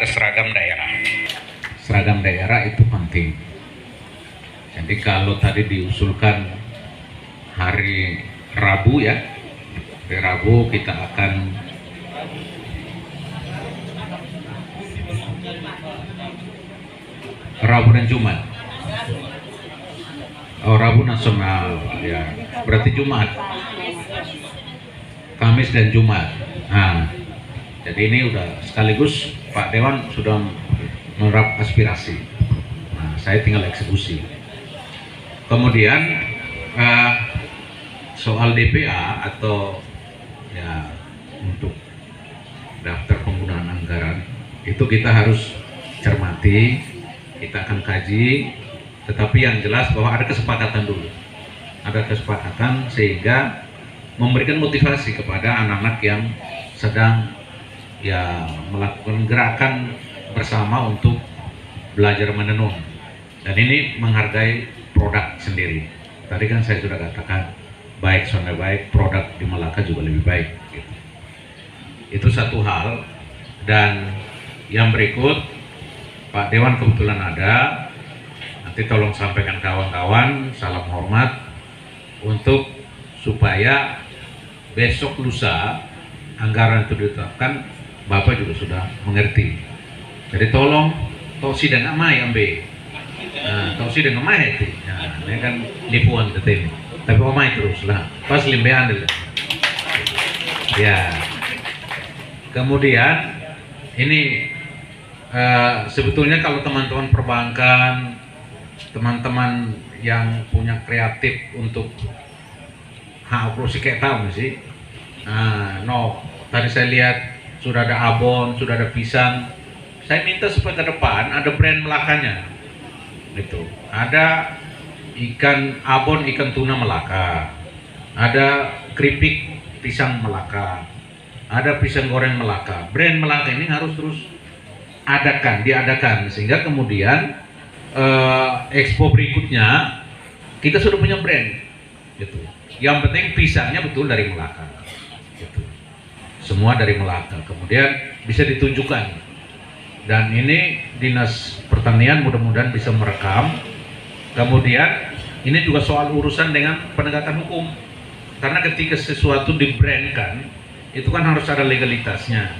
ke seragam daerah. Seragam daerah itu penting. Jadi kalau tadi diusulkan hari Rabu ya, hari Rabu kita akan Rabu dan Jumat. Oh, Rabu nasional ya, berarti Jumat, Kamis dan Jumat. Nah, jadi ini udah sekaligus Pak Dewan sudah menerap aspirasi. Nah, saya tinggal eksekusi. Kemudian soal DPA atau ya untuk daftar penggunaan anggaran itu kita harus cermati, kita akan kaji, tetapi yang jelas bahwa ada kesepakatan dulu. Ada kesepakatan sehingga memberikan motivasi kepada anak-anak yang sedang ya melakukan gerakan bersama untuk belajar menenun. Dan ini menghargai produk sendiri. Tadi kan saya sudah katakan baik Sonai baik, produk di Malaka juga lebih baik. Gitu. Itu satu hal. Dan yang berikut, Pak Dewan kebetulan ada. Nanti tolong sampaikan kawan-kawan, salam hormat untuk supaya besok lusa anggaran itu ditetapkan, Bapak juga sudah mengerti. Jadi tolong tosi dan amai ambil. Nah, tosi dan amai itu. Nah, ini kan nipuan ini. Tapi amai terus lah. Pas limbean dulu. Ya. Kemudian ini sebetulnya kalau teman-teman perbankan, teman-teman yang punya kreatif untuk operasi kayak tahu sih. Tadi saya lihat sudah ada abon, sudah ada pisang. Saya minta supaya ke depan ada brand Melakanya. Gitu. Ada ikan abon, ikan tuna Melaka. Ada keripik pisang Melaka. Ada pisang goreng Melaka. Brand Melaka ini harus terus diadakan sehingga kemudian expo berikutnya kita sudah punya brand gitu. Yang penting pisangnya betul dari Melaka gitu. Semua dari Melaka, kemudian bisa ditunjukkan. Dan ini Dinas Pertanian mudah-mudahan bisa merekam. Kemudian ini juga soal urusan dengan penegakan hukum, karena ketika sesuatu dibrandkan itu kan harus ada legalitasnya.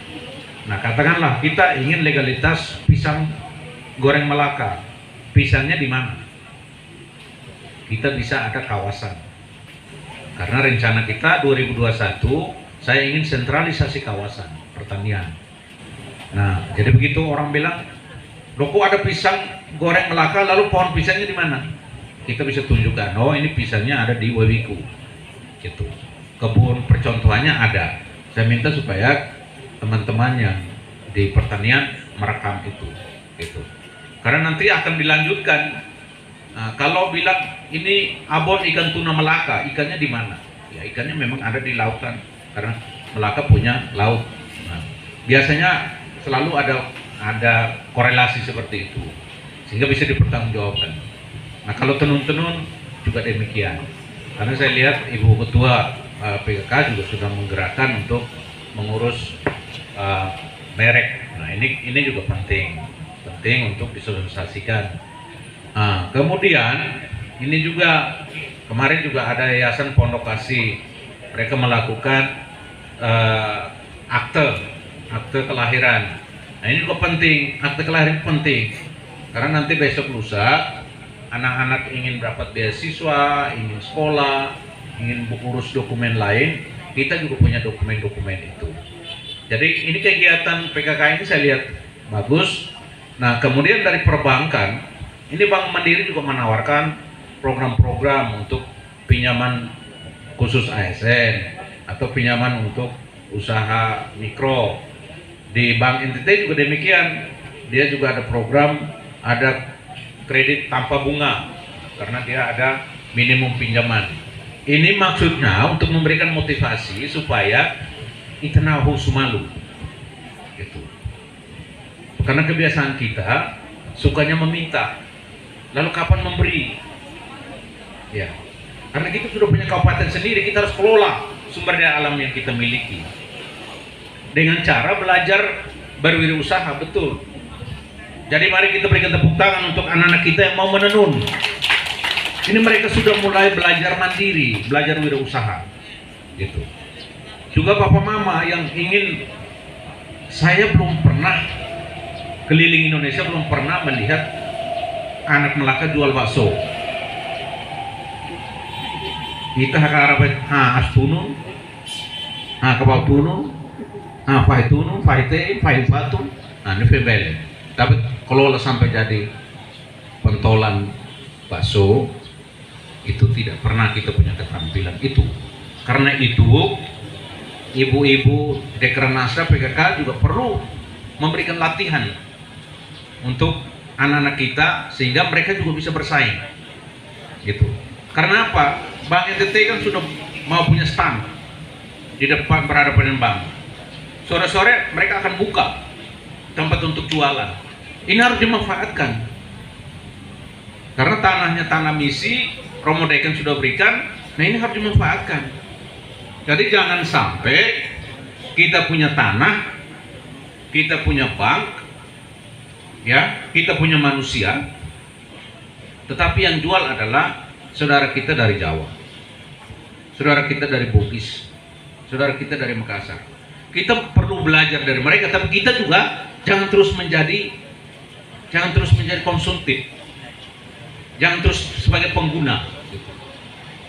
Nah, katakanlah kita ingin legalitas pisang goreng Melaka, pisangnya di mana? Kita bisa ada kawasan. Karena rencana kita 2021, saya ingin sentralisasi kawasan pertanian. Nah, jadi begitu orang bilang, loh kok ada pisang goreng Melaka, lalu pohon pisangnya di mana? Kita bisa tunjukkan, oh ini pisangnya ada di Wewiku. Gitu. Kebun percontohannya ada. Saya minta supaya teman-teman yang di pertanian merekam itu. Gitu. Karena nanti akan dilanjutkan. Nah, kalau bilang ini abon ikan tuna Melaka, ikannya di mana? Ya ikannya memang ada di lautan, karena Melaka punya laut. Nah, biasanya selalu ada korelasi seperti itu, sehingga bisa dipertanggungjawabkan. Nah, kalau tenun-tenun juga demikian, karena saya lihat Ibu Ketua PKK juga sudah menggerakkan untuk mengurus merek. Nah, ini juga penting untuk disosialisasikan. Kemudian ini juga kemarin juga ada Yayasan Pondok Kasih, mereka melakukan akte kelahiran. Nah, ini juga penting, akte kelahiran penting karena nanti besok lusa anak-anak ingin dapat beasiswa, ingin sekolah, ingin urus dokumen lain, kita juga punya dokumen-dokumen itu. Jadi ini kegiatan PKK ini saya lihat bagus. Nah, kemudian dari perbankan, ini Bank Mandiri juga menawarkan program-program untuk pinjaman khusus ASN atau pinjaman untuk usaha mikro. Di Bank NTT juga demikian, dia juga ada program, ada kredit tanpa bunga karena dia ada minimum pinjaman. Ini maksudnya untuk memberikan motivasi supaya itanahu sumalu gitu. Karena kebiasaan kita sukanya meminta, lalu kapan memberi? Ya, karena kita sudah punya kabupaten sendiri, kita harus kelola sumber daya alam yang kita miliki dengan cara belajar berwirausaha. Betul, Jadi mari kita berikan tepuk tangan untuk anak-anak kita yang mau menenun. Ini mereka sudah mulai belajar mandiri, belajar wirausaha. Gitu. Juga papa mama yang ingin, saya belum pernah keliling Indonesia, belum pernah melihat anak Melaka jual bakso. Kita harapin, astunu, kabautunu, fahitunu, fahite, fahifatu, ini febel. Tapi kalau sampai jadi pentolan bakso, itu tidak pernah kita punya keterampilan itu. Karena itu ibu-ibu Dekranasda PKK juga perlu memberikan latihan untuk anak-anak kita sehingga mereka juga bisa bersaing. Gitu. Karena apa? Bank NTT kan sudah mau punya stand di depan berhadapan dengan bank. Sore-sore mereka akan buka tempat untuk jualan. Ini harus dimanfaatkan. Karena tanahnya tanah misi, Romo Dekan sudah berikan, nah ini harus dimanfaatkan. Jadi jangan sampai kita punya tanah, kita punya bank, ya, kita punya manusia, tetapi yang jual adalah saudara kita dari Jawa, saudara kita dari Bugis, saudara kita dari Makassar. Kita perlu belajar dari mereka, tapi kita juga jangan terus menjadi konsumtif, jangan terus sebagai pengguna,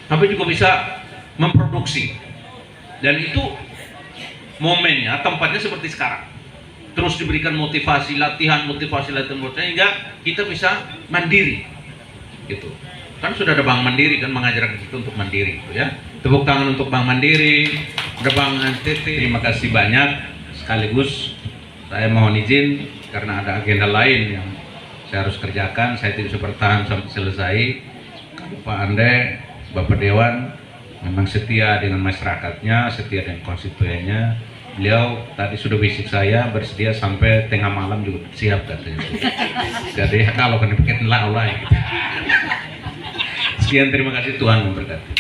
tapi juga bisa memproduksi. Dan itu momennya, tempatnya seperti sekarang, terus diberikan motivasi latihan sehingga kita bisa mandiri, gitu. Kan sudah ada Bank Mandiri kan mengajarkan kita untuk mandiri, gitu ya. Tepuk tangan untuk Bank Mandiri, ada Bank NTT. Terima kasih banyak. Sekaligus saya mohon izin karena ada agenda lain yang saya harus kerjakan, saya tidak bisa bertahan sampai selesai. Pak Ande, Bapak Dewan memang setia dengan masyarakatnya, setia dengan konstituennya. Beliau tadi sudah bisik saya bersedia sampai tengah malam juga siap katanya. Jadi kalau kena pikir lah gitu. Sekian, terima kasih, Tuhan memberkati.